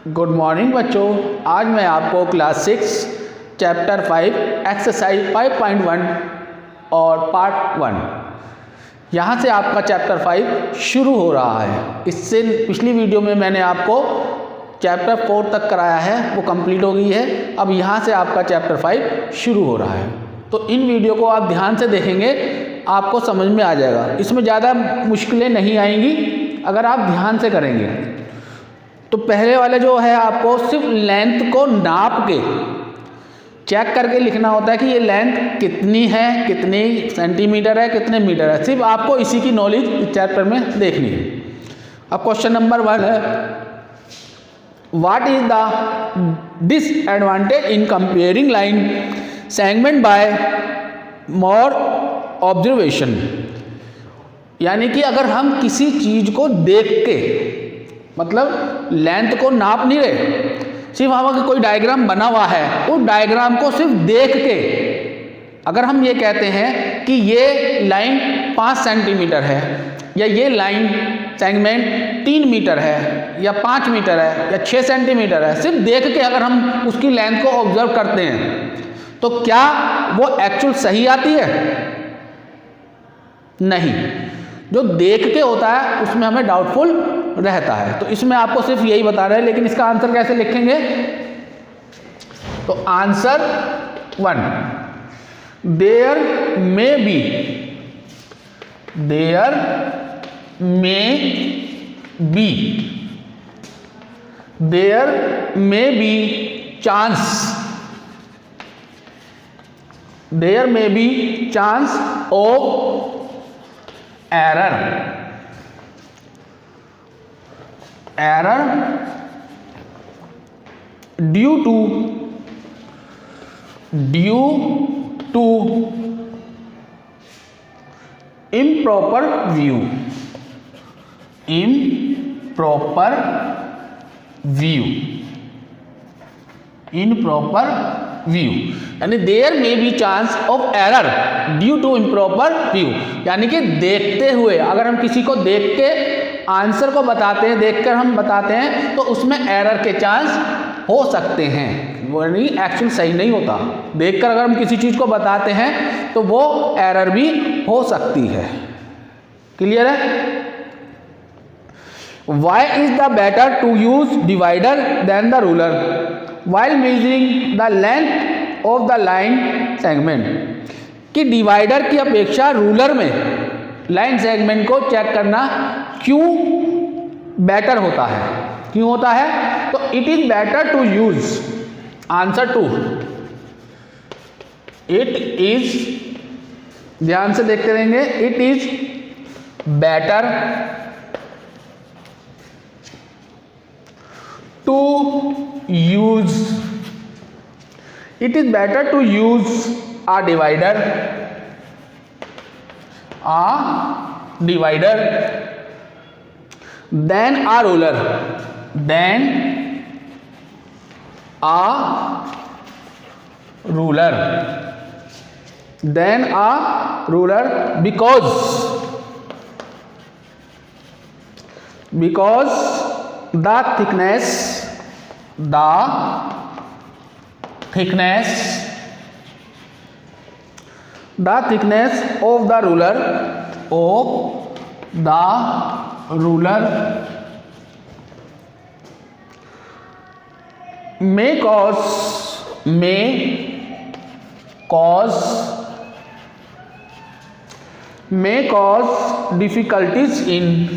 Good morning बच्चों। आज मैं आपको क्लास 6 चैप्टर 5 एक्सरसाइज 5.1 और पार्ट 1 यहाँ से आपका चैप्टर 5 शुरू हो रहा है। इससे पिछली वीडियो में मैंने आपको चैप्टर 4 तक कराया है, वो कंप्लीट हो गई है। अब यहाँ से आपका चैप्टर 5 शुरू हो रहा है। तो इन वीडियो को आप ध्यान से देखेंगे, आपको समझ में आ जाएगा। इसमें ज़्यादा मुश्किलें नहीं आएंगी अगर आप ध्यान से करेंगे। तो पहले वाले जो है, आपको सिर्फ लेंथ को नाप के चेक करके लिखना होता है कि ये लेंथ कितनी है, कितनी सेंटीमीटर है, कितने मीटर है। सिर्फ आपको इसी की नॉलेज इस चैप्टर में देखनी है। अब क्वेश्चन नंबर 1 है, what is the disadvantage in comparing line segment by more observation. यानी कि अगर हम किसी चीज को देख के, मतलब लेंथ को नाप नहीं रहे, सिर्फ हम कोई डायग्राम बना हुआ है, उस डायग्राम को सिर्फ देख के अगर हम ये कहते हैं कि ये लाइन 5 सेंटीमीटर है, या ये लाइन सेगमेंट 3 मीटर है, या 5 मीटर है, या 6 सेंटीमीटर है, सिर्फ देख के अगर हम उसकी लेंथ को ऑब्जर्व करते हैं, तो क्या वो एक्चुअल सही आती है? नहीं। जो देख के होता है उसमें हमें डाउटफुल रहता है। तो इसमें आपको सिर्फ यही बता रहे हैं, लेकिन इसका आंसर कैसे लिखेंगे? तो answer 1, there may be chance of error due to improper view यानी there may be chance of error due to improper view. यानी कि देखते हुए, अगर हम किसी को देख के आंसर को बताते हैं, देखकर हम बताते हैं, तो उसमें एरर के चांस हो सकते हैं। वो नहीं, एक्चुअल सही नहीं होता। देखकर अगर हम किसी चीज को बताते हैं तो वो एरर भी हो सकती है। क्लियर है? Why is the better to use divider than the ruler while measuring the length of the line segment? कि डिवाइडर की अपेक्षा रूलर में लाइन सेगमेंट को चेक करना क्यों बेटर होता है? क्यों होता है? तो it is better to use, answer 2, it is, ध्यान से देखते रहेंगे, it is better to use a divider than a ruler because the thickness of the ruler may cause difficulties in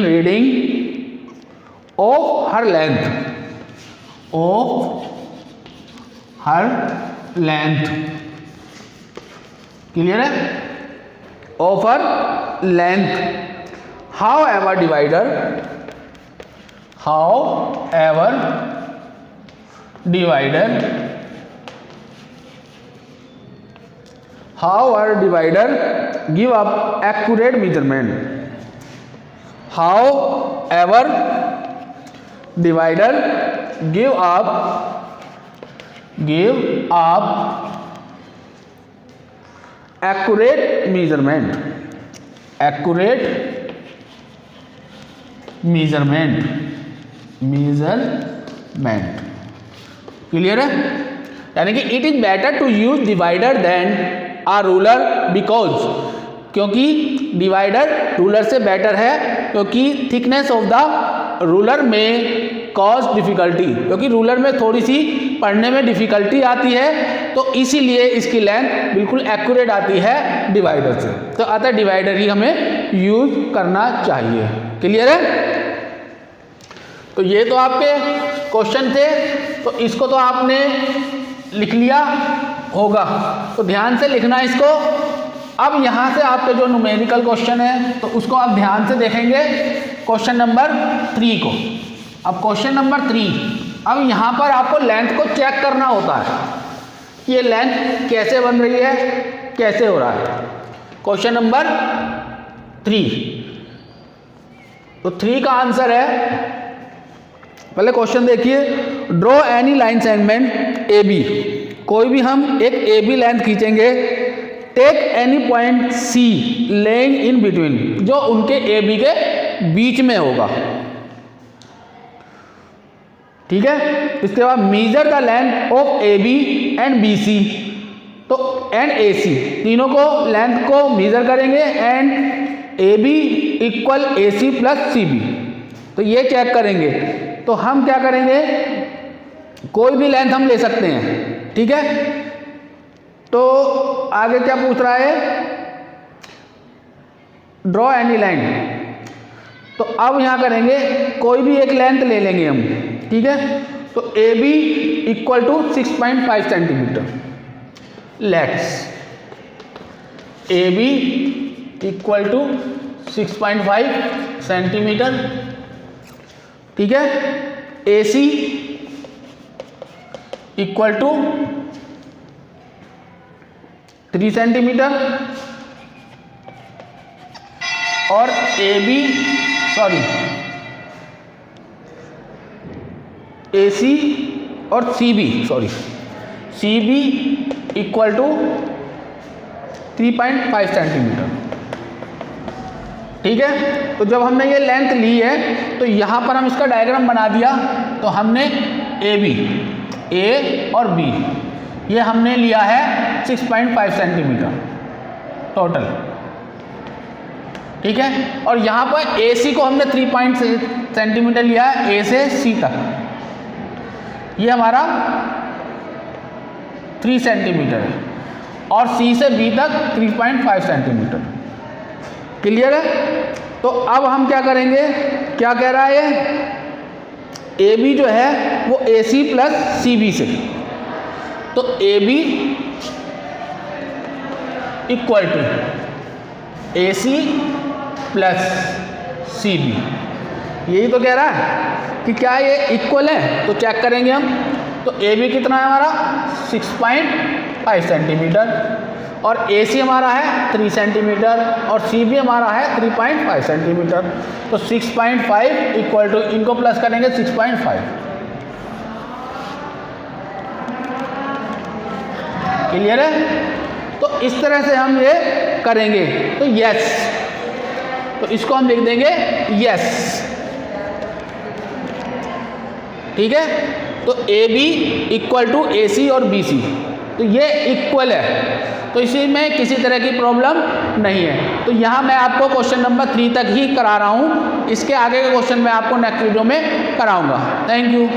reading of her length, clear है? of her length. However, divider However, divider give up accurate measurement. However divider give आप accurate measurement clear है। यानी कि it is better to use divider then a ruler because, क्योंकि divider ruler से बेटर है, क्योंकि थिकनेस ऑफ द रूलर में कॉज डिफिकल्टी, क्योंकि रूलर में थोड़ी सी पढ़ने में डिफिकल्टी आती है, तो इसीलिए इसकी लेंथ बिल्कुल एक्यूरेट आती है डिवाइडर से। तो अतः डिवाइडर ही हमें यूज करना चाहिए। क्लियर है। तो ये तो आपके क्वेश्चन थे, तो इसको तो आपने लिख लिया होगा, तो ध्यान से लिखना इसको। अब यहाँ से आपके जो न्यूमेरिकल क्वेश्चन है तो उसको आप ध्यान से देखेंगे क्वेश्चन नंबर 3 को। अब क्वेश्चन नंबर 3, अब यहाँ पर आपको लेंथ को चेक करना होता है कि ये लेंथ कैसे बन रही है, कैसे हो रहा है। क्वेश्चन नंबर 3, तो 3 का आंसर है, पहले क्वेश्चन देखिए, draw any line segment A B, कोई भी हम एक ए बी लेंथ खींचेंगे, take any point C lying in between, जो उनके ए बी के बीच में होगा। ठीक है। इसके बाद measure the length of A B and B C, तो एंड ए सी, तीनों को लेंथ को मीजर करेंगे, and A B equal A C plus C B, तो ये चेक करेंगे। तो हम क्या करेंगे, कोई भी लेंथ हम ले सकते हैं। ठीक है। तो आगे क्या पूछ रहा है, ड्रॉ एनी लाइन, तो अब यहां करेंगे कोई भी एक लेंथ ले लेंगे हम। ठीक है। तो A B equal to 6.5 centimetre, let's A B equal to 6.5 centimetre. ठीक है। A C equal to 3 centimetre, और ए बी ए सी और C B equal to 3.5 centimetre. ठीक है। तो जब हमने ये लेंथ ली है तो यहाँ पर हम इसका डायग्राम बना दिया, तो हमने ए बी, ए और बी, ये हमने लिया है 6.5 सेंटीमीटर टोटल। ठीक है। और यहाँ पर ए सी को हमने 3 सेंटीमीटर लिया है, ए से सी तक, ये हमारा 3 सेंटीमीटर है, और सी से बी तक 3.5 सेंटीमीटर। क्लियर है। तो अब हम क्या करेंगे, क्या कह रहा है, ए बी जो है वो ए सी प्लस सी बी से, तो A B equal to A C plus C B, यही तो कह रहा है कि क्या ये इक्वल है। तो चेक करेंगे हम, तो ए बी कितना है हमारा 6.5 सेंटीमीटर, और ए सी हमारा है 3 सेंटीमीटर, और सी बी हमारा है 3.5 सेंटीमीटर। तो 6.5 इक्वल टू, इनको प्लस करेंगे 6.5। क्लियर है। तो इस तरह से हम ये करेंगे। तो यस, तो इसको हम लिख देंगे यस। ठीक है। तो A B equal to A C और बी सी, तो ये इक्वल है, तो इसी में किसी तरह की प्रॉब्लम नहीं है। तो यहाँ मैं आपको क्वेश्चन नंबर 3 तक ही करा रहा हूँ, इसके आगे के क्वेश्चन मैं आपको नेक्स्ट वीडियो में कराऊंगा। Thank you.